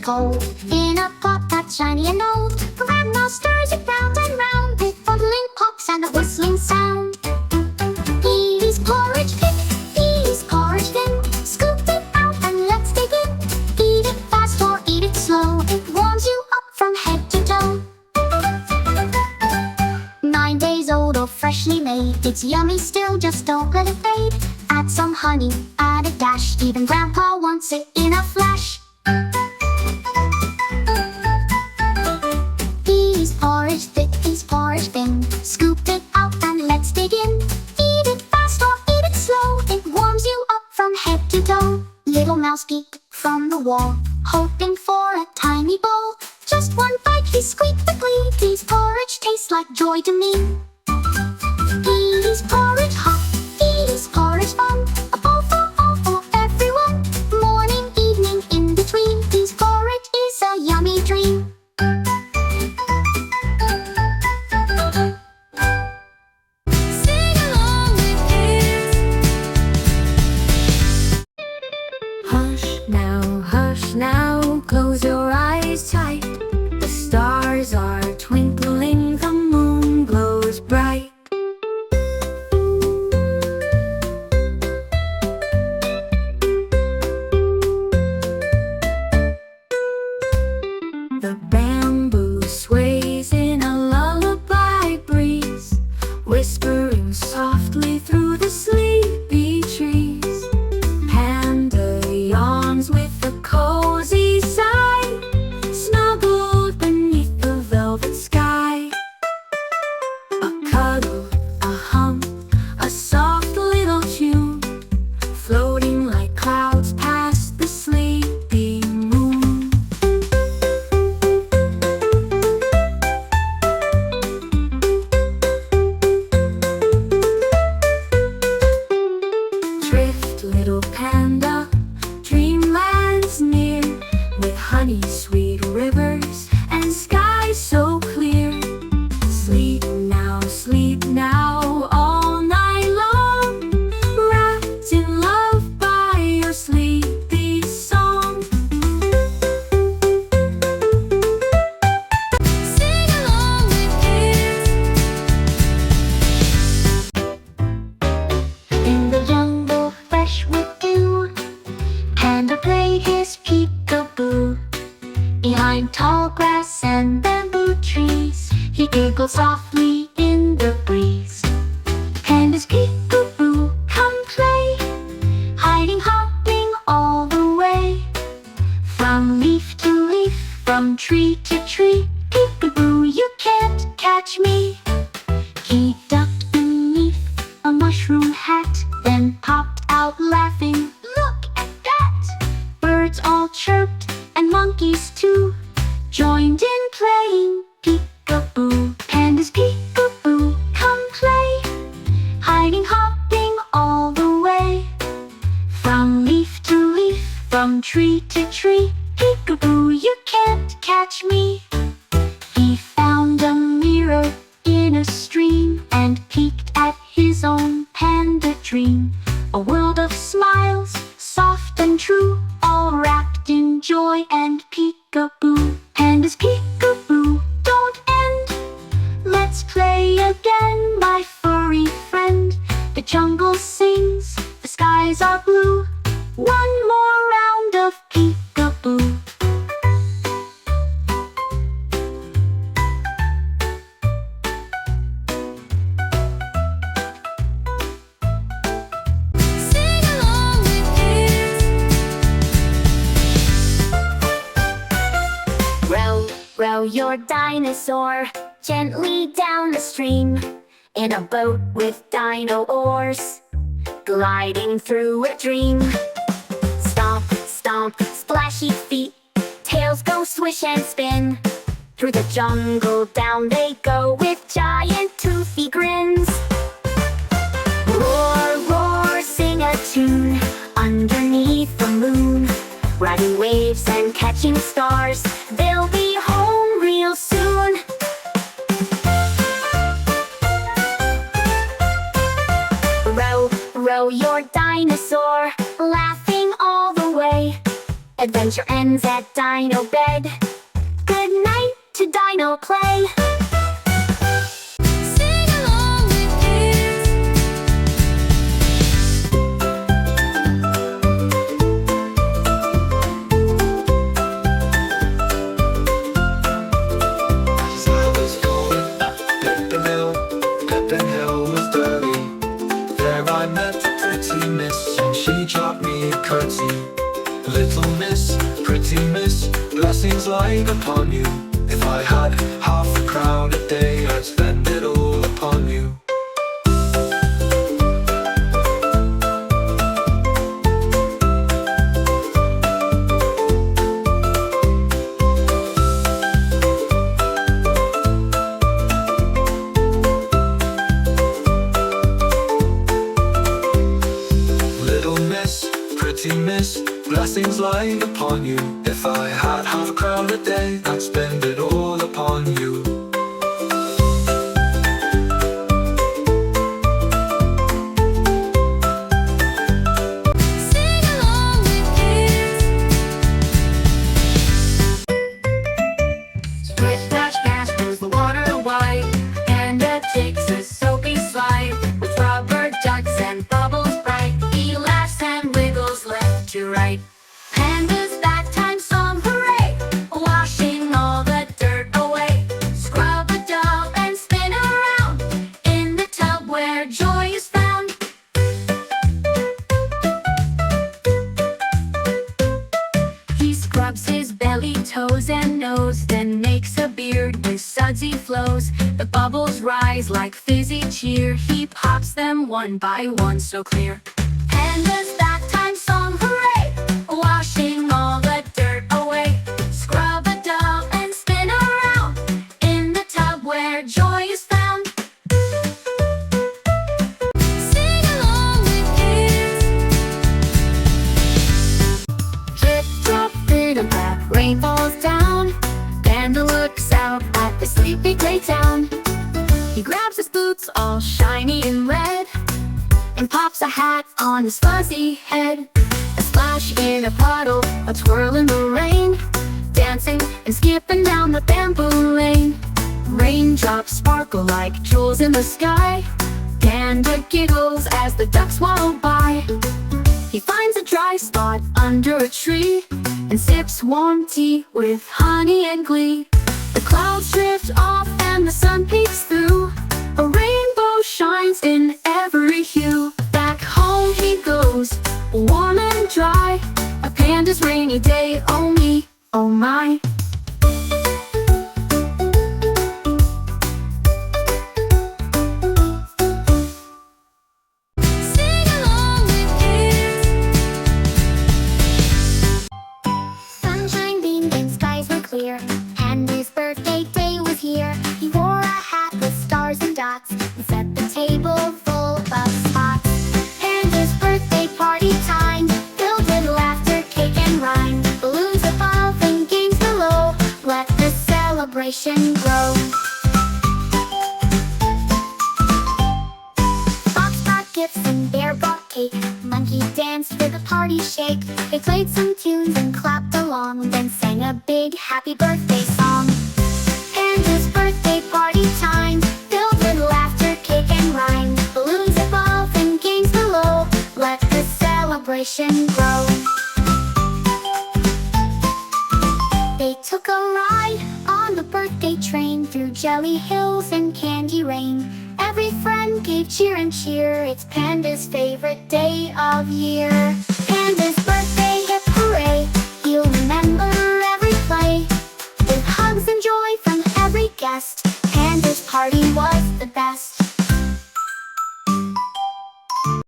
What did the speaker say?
cold. In a pot that's shiny and old, Grandma stirs it round and round, with bubbling pops and a whistling sound. Pease porridge thick, pease porridge thin, scoop it out and let's dig in. Eat it fast or eat it slow, it warms you up from head to toe. 9 days old or freshly made, it's yummy still, just don't let it fade. Add some honey, add a dash, even Grandpa wants it in a flash. Pease porridge thick, pease porridge thin, scoop it out and let's dig in. Eat it fast or eat it slow, it warms you up from head to toe. Little mouse peeked from the wall, hoping for a tiny bowl. Just one bite, he squeaked with glee, pease porridge tastes like joy to me. Pease porridge hot, pease porridge fun, a bowl for all for everyone. Morning, evening, in between, pease porridge is a yummy dream. Sing along with kids. Hush now, close your eyes tight. The stars are twinkling, the moon glows bright. The bamboo sways in a lullaby breeze, whispering softly through the sleepy trees. Panda yawns with a cozy sigh, snuggled beneath the velvet sky. A cuddle, a hum, a soft little tune, floating like clouds past the sleepy moon. Drift, little panda, dreamland's near, with honey sweet rivers and skies so clear. Sleep now, all night long, wrapped in love by your sleepy song. Sing along with kids. In the jungle, fresh with dew, Panda played his peekaboo. Behind tall grass and bamboo trees, he giggled softly in the breeze. Panda's peekaboo, come play, hiding, hopping all the way. From leaf to leaf, from tree to tree, peekaboo, you can't catch me. He ducked beneath a mushroom hat, then popped out laughing. Look at that! Birds all chirped, and monkeys too joined in playing peekaboo. Panda's peekaboo, come play, hiding, hopping all the way. From leaf to leaf, from tree to tree, peekaboo, you can't catch me. He found a mirror in a stream and peeked at his own panda dream. A world of smiles, soft and true, all wrapped in joy and peekaboo. Panda's peekaboo, don't end. Let's play again, my furry friend. The jungle sings, the skies are blue. One more round of peekaboo. Sing along with kids. Row your dinosaur gently down the stream, in a boat with dino oars, gliding through a dream. Stomp, stomp, splashy feet, tails go swish and spin. Through the jungle down they go with giant toothy grins. Roar, roar, sing a tune underneath the moon, riding waves and catching stars. They'll be home real soon. Row, row your dinosaur, laughing all the way, Adventure ends at Dino Bed. Good night to Dino Play. Sing along with kids. As I was going up the hill was dirty. There I met a pretty miss, and she dropped me a curtsy. Little miss, pretty miss, blessings light upon you. If I had half a crown a day, I'd spend it all upon you. Little miss, pretty miss, blessings light upon you. If I had half a crown a day, I'd spend it all upon you. Sing along with kids. Splish splash splash goes the water white, and it takes a soapy slide with rubber ducks and bubbles bright. He laughs and wiggles left to right. Panda's bath time song, hooray! Washing all the dirt away. Scrub a dub and spin around in the tub where joy is found. He scrubs his belly, toes, and nose, then makes a beard with sudsy flows. The bubbles rise like fizzy cheer. He pops them one by one so clear. Panda's bath time song, hooray! Washing all the dirt away. Scrub a dub and spin around in the tub where joy is found. Sing along with kids. Drip, drop, fit and tap, rain falls down. Panda looks out at the sleepy gray town. He grabs his boots all shiny and red, and pops a hat on his fuzzy head. A splash in a puddle, a twirl in the rain, dancing and skipping down the bamboo lane. Raindrops sparkle like jewels in the sky. Panda giggles as the ducks waddle by. He finds a dry spot under a tree and sips warm tea with honey and glee. The clouds drift off and the sun peeks through. A rainbow shines in every hue. Back home he goes, warm and dry. A panda's rainy day, oh me, oh my. Sing along with kids. Sunshine beamed and skies were clear, and his birthday day was here. He wore a hat with stars and dots, and set the table full of spots. And his birthday party time, filled with laughter, cake and rhyme. Balloons above and games below, let the celebration grow. Fox brought gifts and bear brought cake. Monkey danced for the party shake. They played some tunes and clapped along, then sang a big happy birthday song. And his birthday party time, filled with laughter, cake and rhyme. Balloons above and games below, let the celebration grow. They took a ride on the birthday train through jelly hills and candy rain. Every friend gave cheer and cheer. It's Panda's favorite day of year. Panda's birthday, hip hooray!